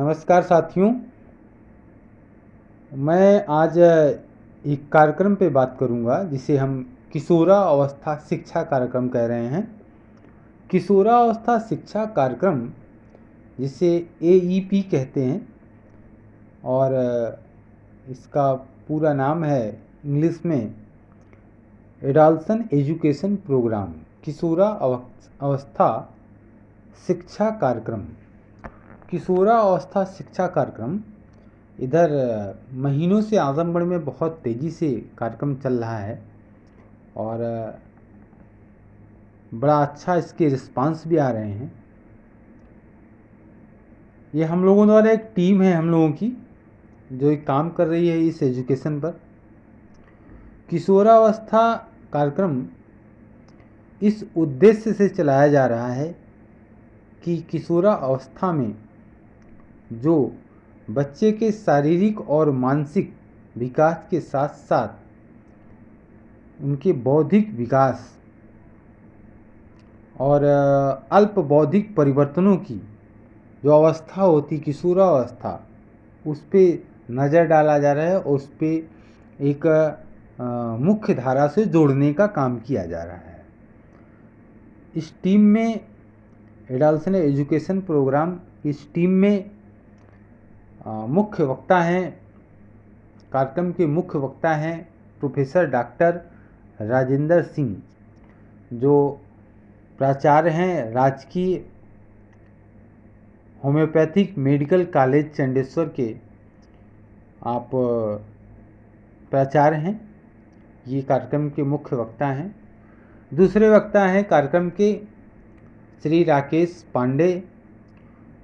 नमस्कार साथियों। मैं आज एक कार्यक्रम पे बात करूंगा जिसे हम किशोरावस्था शिक्षा कार्यक्रम कह रहे हैं। किशोरावस्था शिक्षा कार्यक्रम जिसे AEP कहते हैं और इसका पूरा नाम है इंग्लिश में एडल्सन एजुकेशन प्रोग्राम, किशोरावस्था शिक्षा कार्यक्रम। किशोरावस्था शिक्षा कार्यक्रम इधर महीनों से आजमगढ़ में बहुत तेज़ी से कार्यक्रम चल रहा है और बड़ा अच्छा इसके रिस्पांस भी आ रहे हैं। ये हम लोगों द्वारा एक टीम है हम लोगों की जो एक काम कर रही है इस एजुकेशन पर। किशोरावस्था कार्यक्रम इस उद्देश्य से चलाया जा रहा है कि किशोरावस्था में जो बच्चे के शारीरिक और मानसिक विकास के साथ साथ उनके बौद्धिक विकास और अल्प बौद्धिक परिवर्तनों की जो अवस्था होती किशोरावस्था, उस पे नज़र डाला जा रहा है और उस पे एक मुख्य धारा से जोड़ने का काम किया जा रहा है। इस टीम में एडल्सन एजुकेशन प्रोग्राम, इस टीम में मुख्य वक्ता हैं, कार्यक्रम के मुख्य वक्ता हैं प्रोफेसर डॉक्टर राजेंद्र सिंह, जो प्राचार्य हैं राजकीय होम्योपैथिक मेडिकल कॉलेज चंडेश्वर के आप प्राचार्य हैं। ये कार्यक्रम के मुख्य वक्ता हैं। दूसरे वक्ता हैं कार्यक्रम के श्री राकेश पांडे,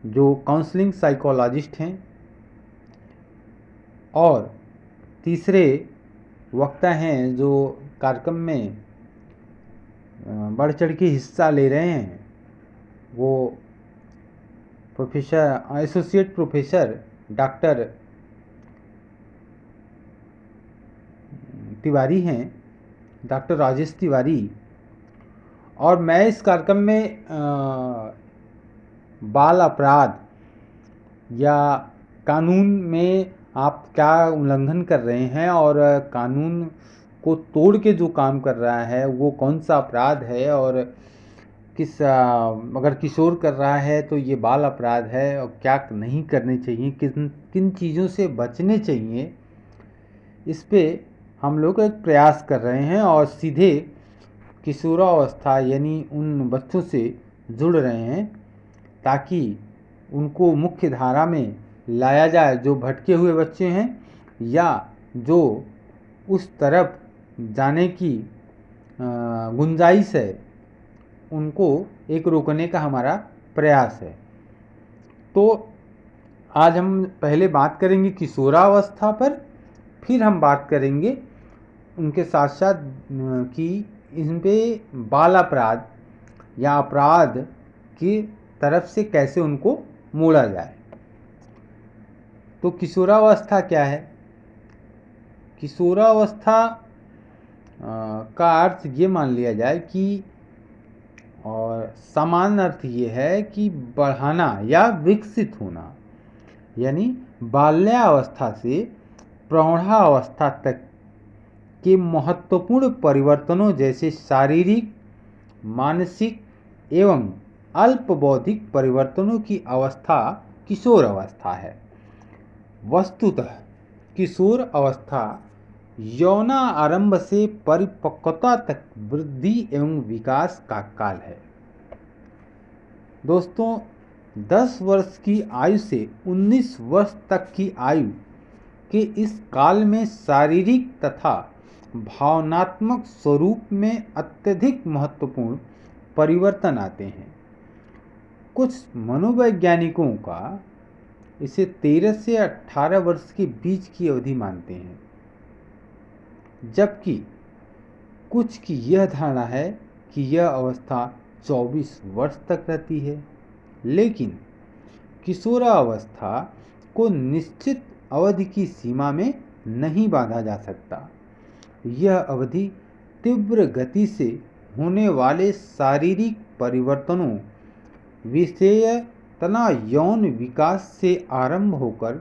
जो काउंसलिंग साइकोलॉजिस्ट हैं। और तीसरे वक्ता हैं जो कार्यक्रम में बढ़ चढ़ के हिस्सा ले रहे हैं, वो एसोसिएट प्रोफेसर डॉक्टर तिवारी हैं, डॉक्टर राजेश तिवारी। और मैं इस कार्यक्रम में बाल अपराध या कानून में आप क्या उल्लंघन कर रहे हैं और कानून को तोड़ के जो काम कर रहा है वो कौन सा अपराध है, और अगर किशोर कर रहा है तो ये बाल अपराध है और क्या नहीं करने चाहिए, किन चीज़ों से बचने चाहिए, इस पे हम लोग एक प्रयास कर रहे हैं और सीधे किशोरावस्था यानी उन बच्चों से जुड़ रहे हैं ताकि उनको मुख्य धारा में लाया जाए जो भटके हुए बच्चे हैं या जो उस तरफ जाने की गुंजाइश है, उनको एक रोकने का हमारा प्रयास है। तो आज हम पहले बात करेंगे किशोरावस्था पर, फिर हम बात करेंगे उनके साथ साथ कि इन पे बाल अपराध या अपराध की तरफ से कैसे उनको मोड़ा जाए। तो किशोरावस्था क्या है? किशोरावस्था का अर्थ ये मान लिया जाए कि, और सामान्य अर्थ ये है कि बढ़ाना या विकसित होना, यानी बाल्यावस्था से प्रौढ़ावस्था तक के महत्वपूर्ण परिवर्तनों जैसे शारीरिक, मानसिक एवं अल्प बौद्धिक परिवर्तनों की अवस्था किशोर अवस्था है। वस्तुतः किशोर अवस्था यौना आरंभ से परिपक्वता तक वृद्धि एवं विकास का काल है। दोस्तों, 10 वर्ष की आयु से 19 वर्ष तक की आयु के इस काल में शारीरिक तथा भावनात्मक स्वरूप में अत्यधिक महत्वपूर्ण परिवर्तन आते हैं। कुछ मनोवैज्ञानिकों का इसे 13 से 18 वर्ष के बीच की अवधि मानते हैं, जबकि कुछ की यह धारणा है कि यह अवस्था 24 वर्ष तक रहती है। लेकिन किशोरावस्था को निश्चित अवधि की सीमा में नहीं बांधा जा सकता। यह अवधि तीव्र गति से होने वाले शारीरिक परिवर्तनों, विषय तना यौन विकास से आरंभ होकर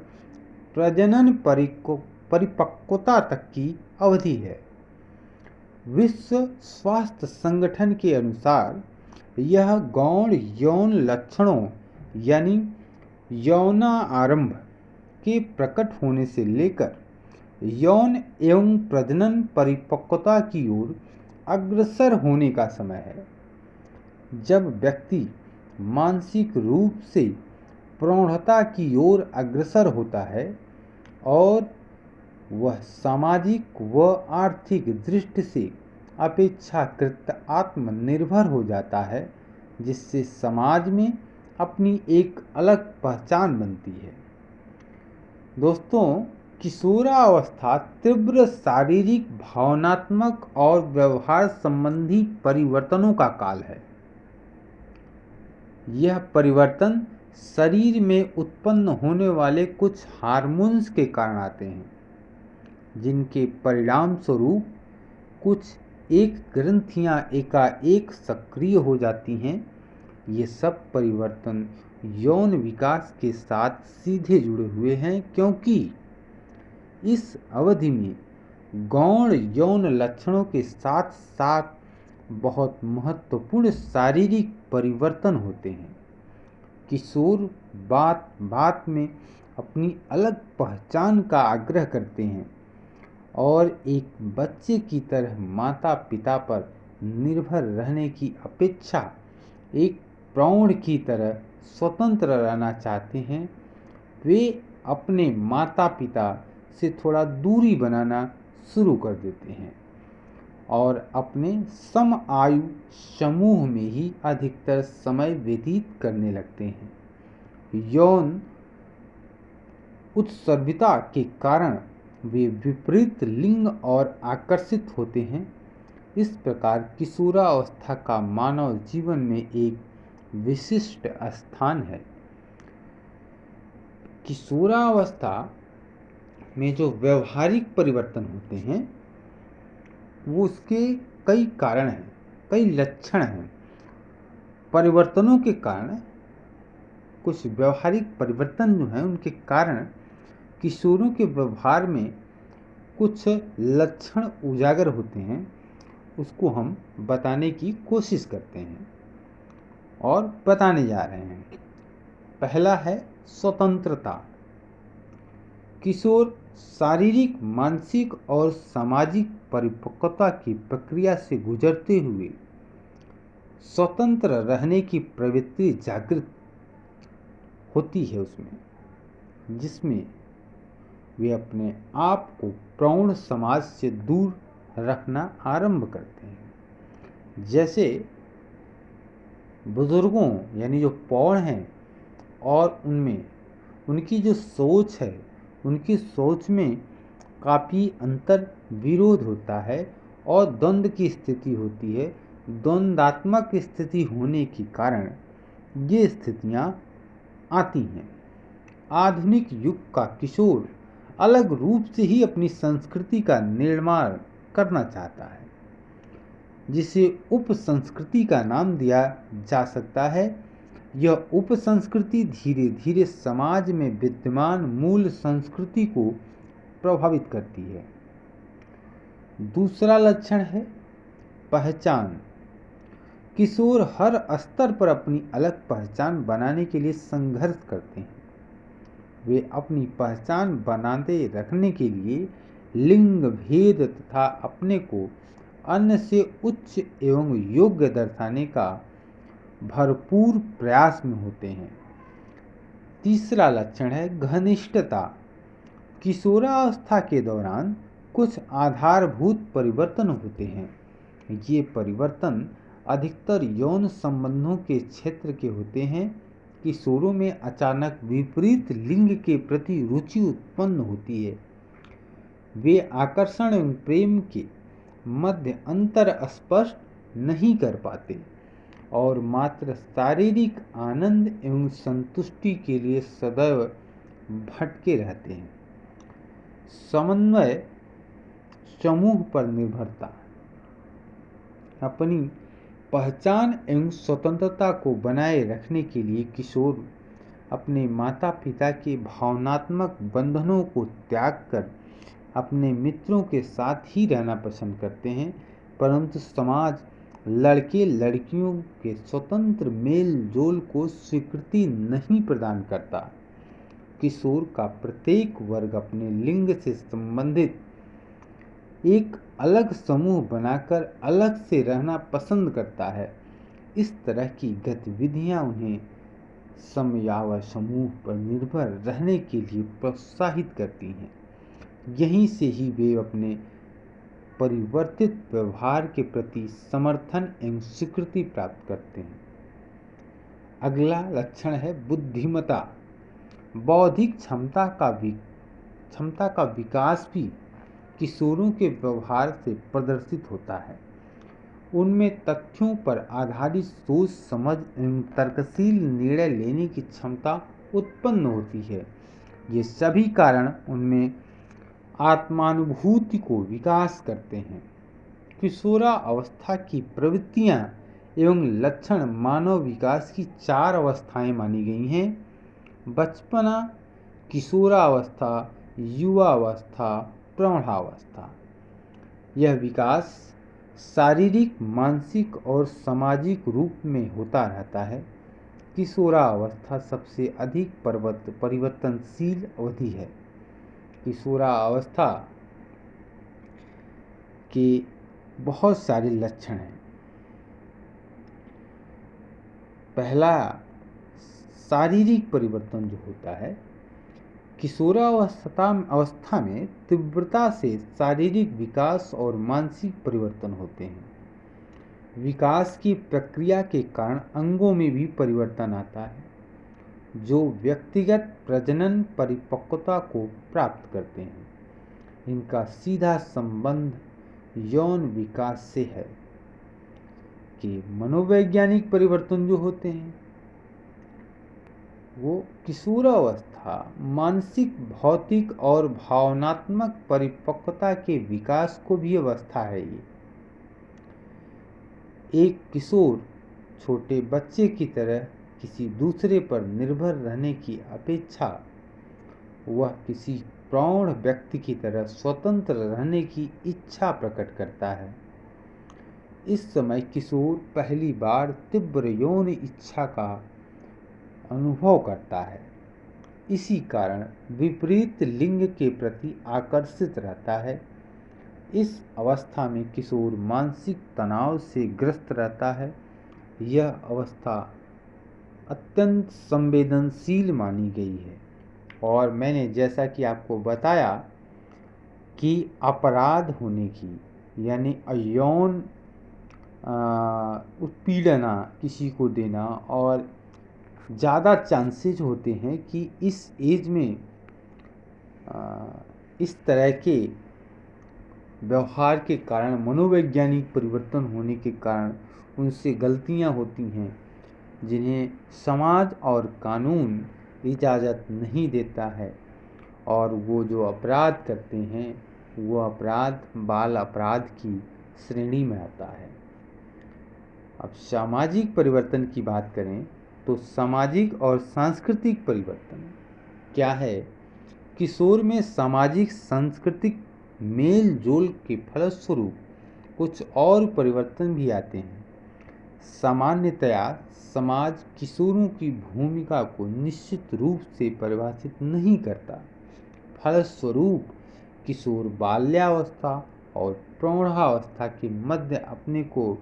प्रजनन परिपक्वता तक की अवधि है। विश्व स्वास्थ्य संगठन के अनुसार यह गौण यौन लक्षणों यानी यौनारंभ के प्रकट होने से लेकर यौन एवं प्रजनन परिपक्वता की ओर अग्रसर होने का समय है। जब व्यक्ति मानसिक रूप से प्रौढ़ता की ओर अग्रसर होता है और वह सामाजिक व आर्थिक दृष्टि से अपेक्षाकृत आत्मनिर्भर हो जाता है, जिससे समाज में अपनी एक अलग पहचान बनती है। दोस्तों, किशोरावस्था तीव्र शारीरिक, भावनात्मक और व्यवहार संबंधी परिवर्तनों का काल है। यह परिवर्तन शरीर में उत्पन्न होने वाले कुछ हार्मोन्स के कारण आते हैं, जिनके परिणाम स्वरूप कुछ एक ग्रंथियां एकाएक सक्रिय हो जाती हैं। ये सब परिवर्तन यौन विकास के साथ सीधे जुड़े हुए हैं, क्योंकि इस अवधि में गौण यौन लक्षणों के साथ साथ बहुत महत्वपूर्ण शारीरिक परिवर्तन होते हैं। किशोर बात बात में अपनी अलग पहचान का आग्रह करते हैं और एक बच्चे की तरह माता पिता पर निर्भर रहने की अपेक्षा एक प्रौढ़ की तरह स्वतंत्र रहना चाहते हैं। वे अपने माता पिता से थोड़ा दूरी बनाना शुरू कर देते हैं और अपने सम आयु समूह में ही अधिकतर समय व्यतीत करने लगते हैं। यौन उत्सर्गिता के कारण वे विपरीत लिंग और आकर्षित होते हैं। इस प्रकार किशोरावस्था का मानव जीवन में एक विशिष्ट स्थान है। किशोरावस्था में जो व्यवहारिक परिवर्तन होते हैं वो उसके कई कारण हैं, कई लक्षण हैं। परिवर्तनों के कारण, कुछ व्यवहारिक परिवर्तन जो हैं उनके कारण किशोरों के व्यवहार में कुछ लक्षण उजागर होते हैं। उसको हम बताने की कोशिश करते हैं और बताने जा रहे हैं। पहला है स्वतंत्रता। किशोर शारीरिक, मानसिक और सामाजिक परिपक्वता की प्रक्रिया से गुजरते हुए स्वतंत्र रहने की प्रवृत्ति जागृत होती है उसमें, जिसमें वे अपने आप को प्रौढ़ समाज से दूर रखना आरंभ करते हैं। जैसे बुजुर्गों यानी जो प्रौढ़ हैं और उनमें उनकी जो सोच है, उनकी सोच में काफ़ी अंतर विरोध होता है और द्वंद्व की स्थिति होती है। द्वंद्वात्मक स्थिति होने के कारण ये स्थितियाँ आती हैं। आधुनिक युग का किशोर अलग रूप से ही अपनी संस्कृति का निर्माण करना चाहता है, जिसे उप संस्कृति का नाम दिया जा सकता है। यह उप संस्कृति धीरे धीरे समाज में विद्यमान मूल संस्कृति को प्रभावित करती है। दूसरा लक्षण है पहचान। किशोर हर स्तर पर अपनी अलग पहचान बनाने के लिए संघर्ष करते हैं। वे अपनी पहचान बनाते रखने के लिए लिंग भेद तथा अपने को अन्य से उच्च एवं योग्य दर्शाने का भरपूर प्रयास में होते हैं। तीसरा लक्षण है घनिष्ठता। किशोरावस्था के दौरान कुछ आधारभूत परिवर्तन होते हैं। ये परिवर्तन अधिकतर यौन संबंधों के क्षेत्र के होते हैं। किशोरों में अचानक विपरीत लिंग के प्रति रुचि उत्पन्न होती है। वे आकर्षण एवं प्रेम के मध्य अंतर स्पष्ट नहीं कर पाते और मात्र शारीरिक आनंद एवं संतुष्टि के लिए सदैव भटके रहते हैं। समन्वय, समूह पर निर्भरता। अपनी पहचान एवं स्वतंत्रता को बनाए रखने के लिए किशोर अपने माता पिता के भावनात्मक बंधनों को त्याग कर अपने मित्रों के साथ ही रहना पसंद करते हैं, परंतु समाज लड़के लड़कियों के स्वतंत्र मेल जोल को स्वीकृति नहीं प्रदान करता। किशोर का प्रत्येक वर्ग अपने लिंग से संबंधित एक अलग समूह बनाकर अलग से रहना पसंद करता है। इस तरह की गतिविधियां उन्हें समयावय समूह पर निर्भर रहने के लिए प्रोत्साहित करती हैं। यहीं से ही वे अपने परिवर्तित व्यवहार के प्रति समर्थन एवं स्वीकृति प्राप्त करते हैं। अगला लक्षण है बुद्धिमता। बौद्धिक क्षमता का विकास भी किशोरों के व्यवहार से प्रदर्शित होता है। उनमें तथ्यों पर आधारित सोच समझ एवं तर्कशील निर्णय लेने की क्षमता उत्पन्न होती है। ये सभी कारण उनमें आत्मानुभूति को विकास करते हैं। किशोरावस्था की प्रवृत्तियां एवं लक्षण मानव विकास की 4 अवस्थाएं मानी गई हैं: बचपना, किशोरावस्था, युवावस्था, प्रौढ़ावस्था। यह विकास शारीरिक, मानसिक और सामाजिक रूप में होता रहता है। किशोरावस्था सबसे अधिक परिवर्तनशील अवधि है। किशोरावस्था के बहुत सारे लक्षण हैं। पहला, शारीरिक परिवर्तन जो होता है। किशोरावस्था में तीव्रता से शारीरिक विकास और मानसिक परिवर्तन होते हैं। विकास की प्रक्रिया के कारण अंगों में भी परिवर्तन आता है, जो व्यक्तिगत प्रजनन परिपक्वता को प्राप्त करते हैं। इनका सीधा संबंध यौन विकास से है। कि मनोवैज्ञानिक परिवर्तन जो होते हैं, वो किशोरावस्था मानसिक, भौतिक और भावनात्मक परिपक्वता के विकास को भी अवस्था है। ये एक किशोर छोटे बच्चे की तरह किसी दूसरे पर निर्भर रहने की अपेक्षा वह किसी प्रौढ़ व्यक्ति की तरह स्वतंत्र रहने की इच्छा प्रकट करता है। इस समय किशोर पहली बार तीव्र यौन इच्छा का अनुभव करता है। इसी कारण विपरीत लिंग के प्रति आकर्षित रहता है। इस अवस्था में किशोर मानसिक तनाव से ग्रस्त रहता है। यह अवस्था अत्यंत संवेदनशील मानी गई है। और मैंने जैसा कि आपको बताया कि अपराध होने की, यानी यौन उत्पीड़ना किसी को देना, और ज़्यादा चांसेस होते हैं कि इस एज में इस तरह के व्यवहार के कारण, मनोवैज्ञानिक परिवर्तन होने के कारण उनसे गलतियां होती हैं जिन्हें समाज और कानून इजाज़त नहीं देता है, और वो जो अपराध करते हैं वो अपराध बाल अपराध की श्रेणी में आता है। अब सामाजिक परिवर्तन की बात करें तो सामाजिक और सांस्कृतिक परिवर्तन क्या है। किशोर में सामाजिक सांस्कृतिक मेल जोल के फलस्वरूप कुछ और परिवर्तन भी आते हैं। सामान्यतया समाज किशोरों की भूमिका को निश्चित रूप से परिभाषित नहीं करता। फलस्वरूप किशोर बाल्यावस्था और प्रौढ़ावस्था के मध्य अपने को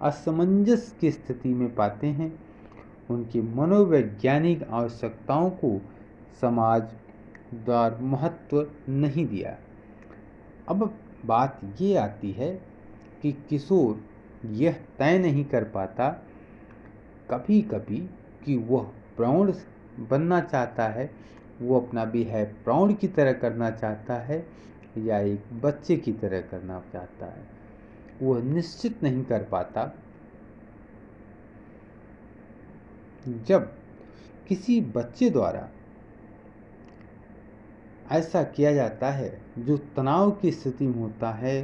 असमंजस की स्थिति में पाते हैं। उनकी मनोवैज्ञानिक आवश्यकताओं को समाज द्वारा महत्व नहीं दिया। अब बात ये आती है कि किशोर यह तय नहीं कर पाता कभी कभी कि वह प्रौढ़ बनना चाहता है, वो अपना बिहेव प्रौढ़ की तरह करना चाहता है या एक बच्चे की तरह करना चाहता है। वह निश्चित नहीं कर पाता। जब किसी बच्चे द्वारा ऐसा किया जाता है जो तनाव की स्थिति में होता है,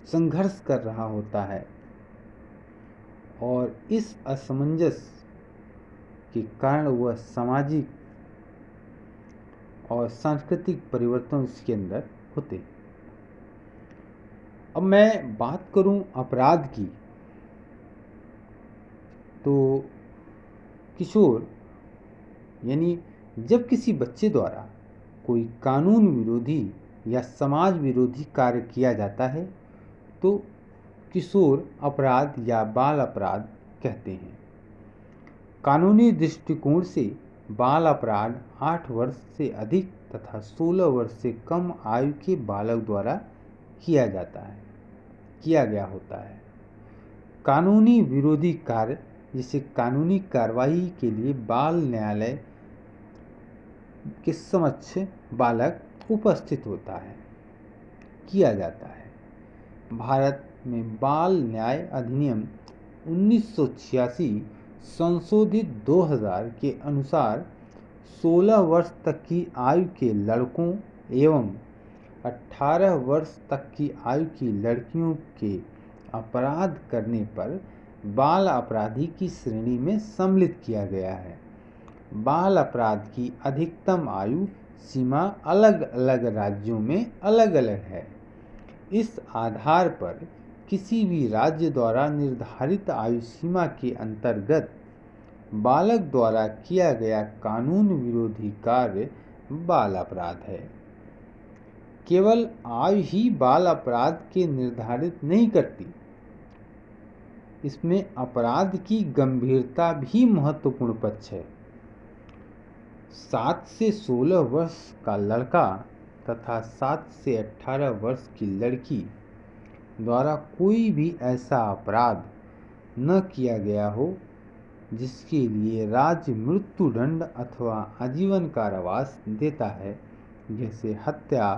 संघर्ष कर रहा होता है, और इस असमंजस के कारण वह सामाजिक और सांस्कृतिक परिवर्तन उसके अंदर होते हैं। अब मैं बात करूं अपराध की, तो किशोर यानी जब किसी बच्चे द्वारा कोई कानून विरोधी या समाज विरोधी कार्य किया जाता है तो किशोर अपराध या बाल अपराध कहते हैं। कानूनी दृष्टिकोण से बाल अपराध 8 वर्ष से अधिक तथा 16 वर्ष से कम आयु के बालक द्वारा किया गया होता है। कानूनी विरोधी कार्य जिसे कानूनी कार्रवाई के लिए बाल न्यायालय के समक्ष बालक उपस्थित होता है, किया जाता है। भारत में बाल न्याय अधिनियम 1986 संशोधित 2000 के अनुसार 16 वर्ष तक की आयु के लड़कों एवं 18 वर्ष तक की आयु की लड़कियों के अपराध करने पर बाल अपराधी की श्रेणी में सम्मिलित किया गया है। बाल अपराध की अधिकतम आयु सीमा अलग अलग राज्यों में अलग अलग है। इस आधार पर किसी भी राज्य द्वारा निर्धारित आयु सीमा के अंतर्गत बालक द्वारा किया गया कानून विरोधी कार्य बाल अपराध है। केवल आयु ही बाल अपराध के निर्धारित नहीं करती, इसमें अपराध की गंभीरता भी महत्वपूर्ण पक्ष है। 7 से 16 वर्ष का लड़का तथा 7 से 18 वर्ष की लड़की द्वारा कोई भी ऐसा अपराध न किया गया हो जिसके लिए राज्य मृत्युदंड अथवा आजीवन कारावास देता है, जैसे हत्या,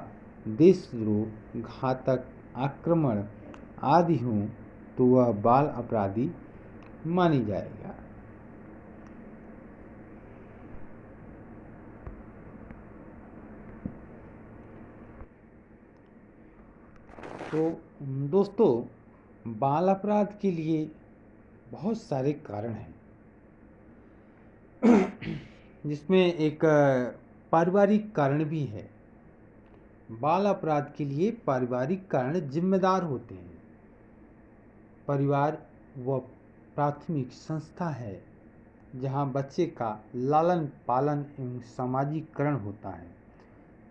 देशद्रोह, घातक आक्रमण आदि हों, तो वह बाल अपराधी मानी जाएगा। तो दोस्तों, बाल अपराध के लिए बहुत सारे कारण हैं, जिसमें एक पारिवारिक कारण भी है। बाल अपराध के लिए पारिवारिक कारण जिम्मेदार होते हैं। परिवार वह प्राथमिक संस्था है जहां बच्चे का लालन पालन एवं सामाजिकरण होता है।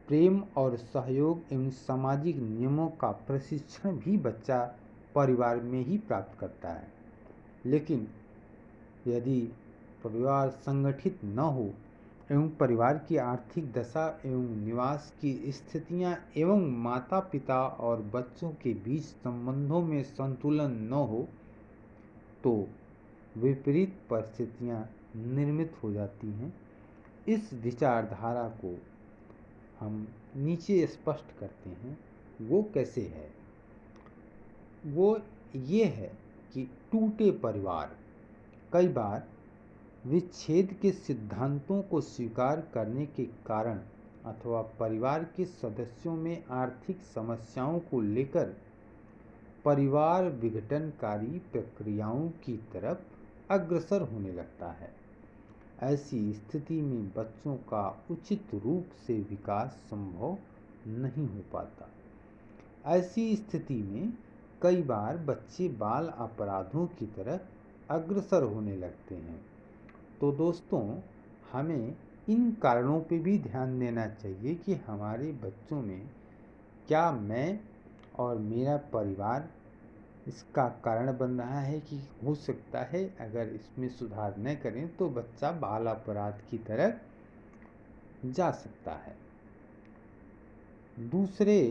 प्रेम और सहयोग एवं सामाजिक नियमों का प्रशिक्षण भी बच्चा परिवार में ही प्राप्त करता है। लेकिन यदि परिवार संगठित न हो एवं परिवार की आर्थिक दशा एवं निवास की स्थितियां एवं माता पिता और बच्चों के बीच संबंधों में संतुलन न हो तो विपरीत परिस्थितियां निर्मित हो जाती हैं। इस विचारधारा को हम नीचे स्पष्ट करते हैं। वो कैसे है? वो ये है कि टूटे परिवार कई बार विच्छेद के सिद्धांतों को स्वीकार करने के कारण अथवा परिवार के सदस्यों में आर्थिक समस्याओं को लेकर परिवार विघटनकारी प्रक्रियाओं की तरफ अग्रसर होने लगता है। ऐसी स्थिति में बच्चों का उचित रूप से विकास संभव नहीं हो पाता। ऐसी स्थिति में कई बार बच्चे बाल अपराधों की तरफ अग्रसर होने लगते हैं। तो दोस्तों, हमें इन कारणों पे भी ध्यान देना चाहिए कि हमारे बच्चों में क्या मैं और मेरा परिवार इसका कारण बन रहा है कि हो सकता है अगर इसमें सुधार न करें तो बच्चा बाल अपराध की तरफ जा सकता है। दूसरे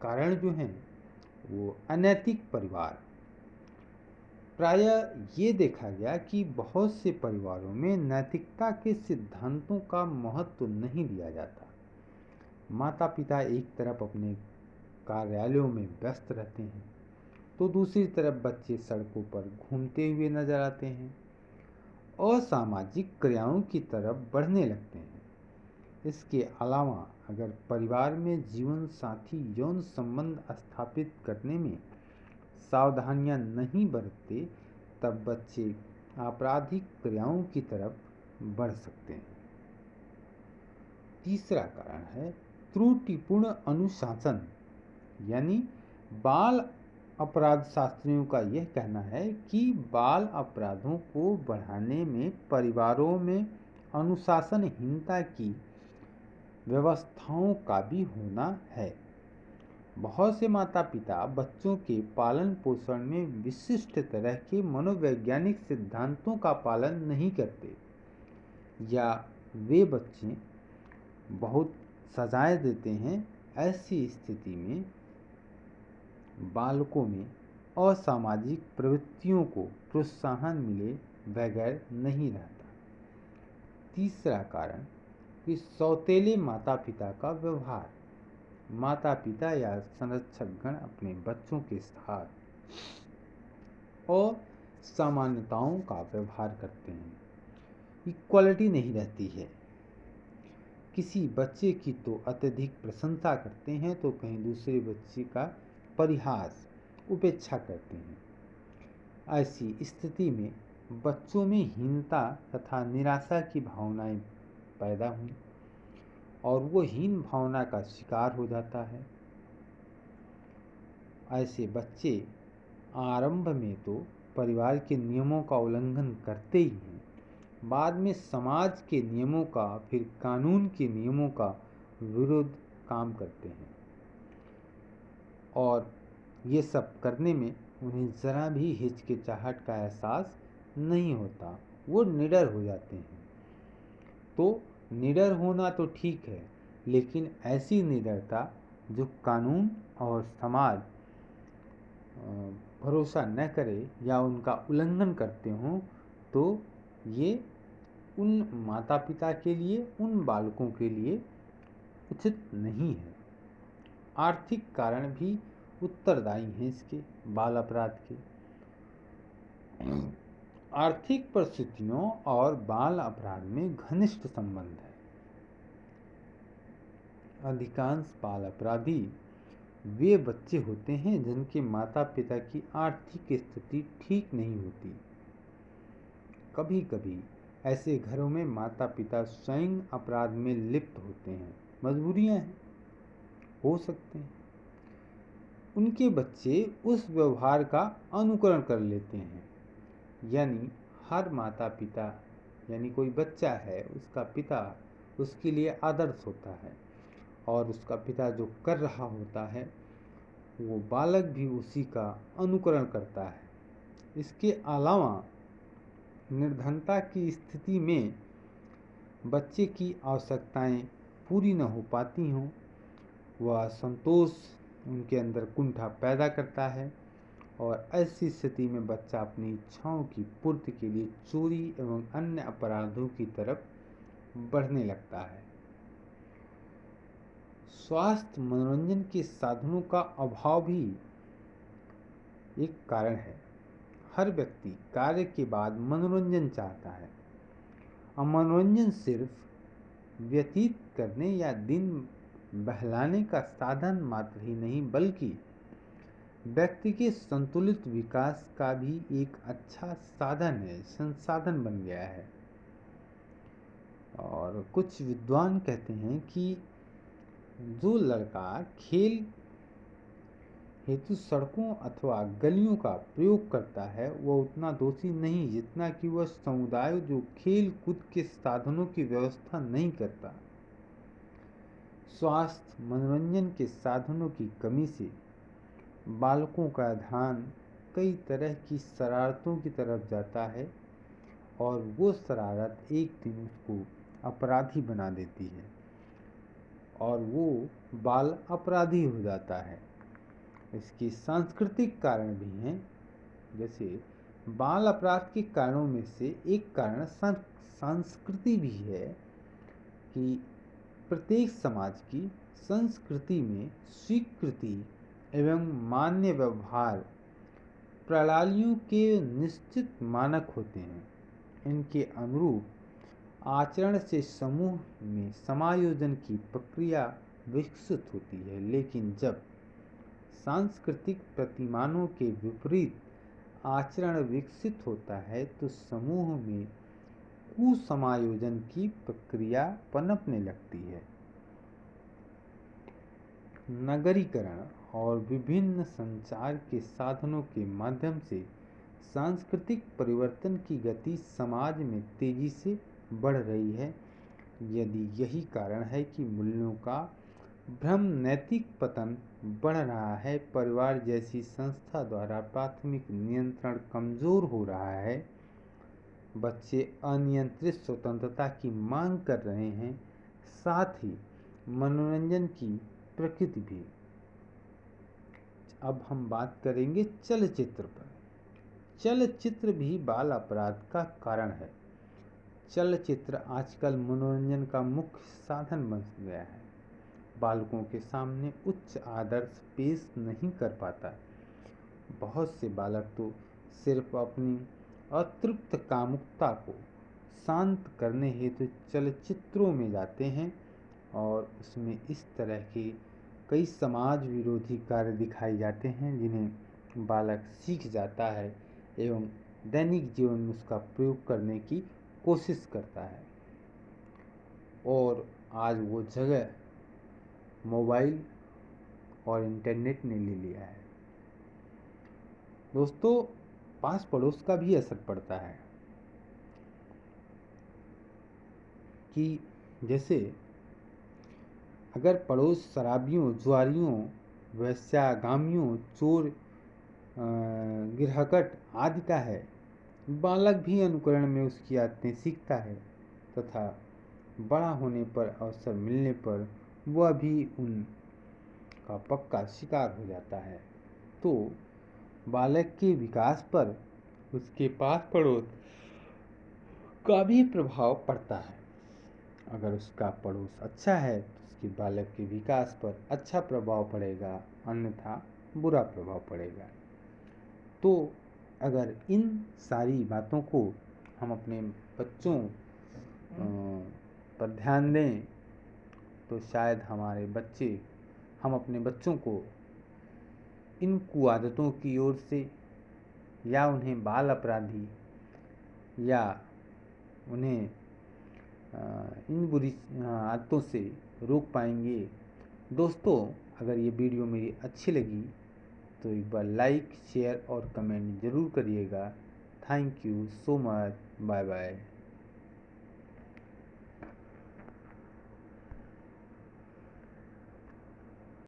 कारण जो हैं वो अनैतिक परिवार। प्रायः ये देखा गया कि बहुत से परिवारों में नैतिकता के सिद्धांतों का महत्व नहीं दिया जाता। माता पिता एक तरफ अपने कार्यालयों में व्यस्त रहते हैं तो दूसरी तरफ बच्चे सड़कों पर घूमते हुए नजर आते हैं, असामाजिक क्रियाओं की तरफ बढ़ने लगते हैं। इसके अलावा अगर परिवार में जीवन साथी यौन संबंध स्थापित करने में सावधानियां नहीं बरतते तब बच्चे आपराधिक क्रियाओं की तरफ बढ़ सकते हैं। तीसरा कारण है त्रुटिपूर्ण अनुशासन, यानी बाल अपराध शास्त्रियों का यह कहना है कि बाल अपराधों को बढ़ाने में परिवारों में अनुशासनहीनता की व्यवस्थाओं का भी होना है। बहुत से माता पिता बच्चों के पालन पोषण में विशिष्ट तरह के मनोवैज्ञानिक सिद्धांतों का पालन नहीं करते, या वे बच्चे बहुत सजाएं देते हैं। ऐसी स्थिति में बालकों में असामाजिक प्रवृत्तियों को प्रोत्साहन मिले बगैर नहीं रहता। तीसरा कारण कि सौतेले माता पिता का व्यवहार। माता पिता या संरक्षकगण अपने बच्चों के साथ असामान्यताओं का व्यवहार करते हैं। इक्वालिटी नहीं रहती है। किसी बच्चे की तो अत्यधिक प्रशंसा करते हैं तो कहीं दूसरे बच्चे का परिहास, उपेक्षा करते हैं। ऐसी स्थिति में बच्चों में हीनता तथा निराशा की भावनाएं पैदा हुई और वो हीन भावना का शिकार हो जाता है। ऐसे बच्चे आरंभ में तो परिवार के नियमों का उल्लंघन करते ही हैं, बाद में समाज के नियमों का, फिर कानून के नियमों का विरुद्ध काम करते हैं और ये सब करने में उन्हें ज़रा भी हिचकिचाहट का एहसास नहीं होता, वो निडर हो जाते हैं। तो निडर होना तो ठीक है, लेकिन ऐसी निडरता जो कानून और समाज भरोसा न करे या उनका उल्लंघन करते हों, तो ये उन माता पिता के लिए, उन बालकों के लिए उचित नहीं है। आर्थिक कारण भी उत्तरदायी हैं इसके बाल अपराध के। आर्थिक परिस्थितियों और बाल अपराध में घनिष्ठ संबंध है। अधिकांश बाल अपराधी वे बच्चे होते हैं जिनके माता पिता की आर्थिक स्थिति ठीक नहीं होती। कभी कभी ऐसे घरों में माता पिता स्वयं अपराध में लिप्त होते हैं, मजबूरियां हैं, हो सकते हैं। उनके बच्चे उस व्यवहार का अनुकरण कर लेते हैं, यानी हर माता पिता, यानी कोई बच्चा है, उसका पिता उसके लिए आदर्श होता है और उसका पिता जो कर रहा होता है वो बालक भी उसी का अनुकरण करता है। इसके अलावा निर्धनता की स्थिति में बच्चे की आवश्यकताएं पूरी न हो पाती हों, वह संतोष उनके अंदर कुंठा पैदा करता है और ऐसी स्थिति में बच्चा अपनी इच्छाओं की पूर्ति के लिए चोरी एवं अन्य अपराधों की तरफ बढ़ने लगता है। स्वास्थ्य मनोरंजन के साधनों का अभाव भी एक कारण है। हर व्यक्ति कार्य के बाद मनोरंजन चाहता है और मनोरंजन सिर्फ व्यतीत करने या दिन बहलाने का साधन मात्र ही नहीं, बल्कि व्यक्ति के संतुलित विकास का भी एक अच्छा साधन है, संसाधन बन गया है। और कुछ विद्वान कहते हैं कि जो लड़का खेल हेतु सड़कों अथवा गलियों का प्रयोग करता है वह उतना दोषी नहीं जितना कि वह समुदाय जो खेल कूद के साधनों की व्यवस्था नहीं करता। स्वास्थ्य मनोरंजन के साधनों की कमी से बालकों का ध्यान कई तरह की शरारतों की तरफ जाता है और वो शरारत एक दिन उसको अपराधी बना देती है और वो बाल अपराधी हो जाता है। इसकी सांस्कृतिक कारण भी हैं। जैसे बाल अपराध के कारणों में से एक कारण संस्कृति भी है कि प्रत्येक समाज की संस्कृति में स्वीकृति एवं मान्य व्यवहार प्रणालियों के निश्चित मानक होते हैं। इनके अनुरूप आचरण से समूह में समायोजन की प्रक्रिया विकसित होती है, लेकिन जब सांस्कृतिक प्रतिमानों के विपरीत आचरण विकसित होता है तो समूह में कुसमायोजन की प्रक्रिया पनपने लगती है। नगरीकरण और विभिन्न संचार के साधनों के माध्यम से सांस्कृतिक परिवर्तन की गति समाज में तेजी से बढ़ रही है। यदि यही कारण है कि मूल्यों का भ्रम नैतिक पतन बढ़ रहा है, परिवार जैसी संस्था द्वारा प्राथमिक नियंत्रण कमजोर हो रहा है, बच्चे अनियंत्रित स्वतंत्रता की मांग कर रहे हैं, साथ ही मनोरंजन की प्रकृति भी। अब हम बात करेंगे चलचित्र पर। चलचित्र भी बाल अपराध का कारण है। चलचित्र आजकल मनोरंजन का मुख्य साधन बन गया है। बालकों के सामने उच्च आदर्श पेश नहीं कर पाता। बहुत से बालक तो सिर्फ अपनी अतृप्त कामुकता को शांत करने हेतु चलचित्रों में जाते हैं और उसमें इस तरह के कई समाज विरोधी कार्य दिखाए जाते हैं जिन्हें बालक सीख जाता है एवं दैनिक जीवन में उसका प्रयोग करने की कोशिश करता है। और आज वो जगह मोबाइल और इंटरनेट ने ले लिया है। दोस्तों, पास पड़ोस का भी असर पड़ता है कि जैसे अगर पड़ोस शराबियों, जुआरियों, वेश्यागामियों, चोर, गिरहकट आदि का है, बालक भी अनुकरण में उसकी आदतें सीखता है तथा बड़ा होने पर, अवसर मिलने पर वह भी उनका पक्का शिकार हो जाता है। तो बालक के विकास पर उसके पास पड़ोस का भी प्रभाव पड़ता है। अगर उसका पड़ोस अच्छा है तो उसके बालक के विकास पर अच्छा प्रभाव पड़ेगा, अन्यथा बुरा प्रभाव पड़ेगा। तो अगर इन सारी बातों को हम अपने बच्चों पर ध्यान दें तो शायद हम अपने बच्चों को इन कुआदतों की ओर से या उन्हें बाल अपराधी या उन्हें इन बुरी आदतों से रोक पाएंगे। दोस्तों, अगर ये वीडियो मेरी अच्छी लगी तो एक बार लाइक, शेयर और कमेंट ज़रूर करिएगा। Thank you so much. Bye bye.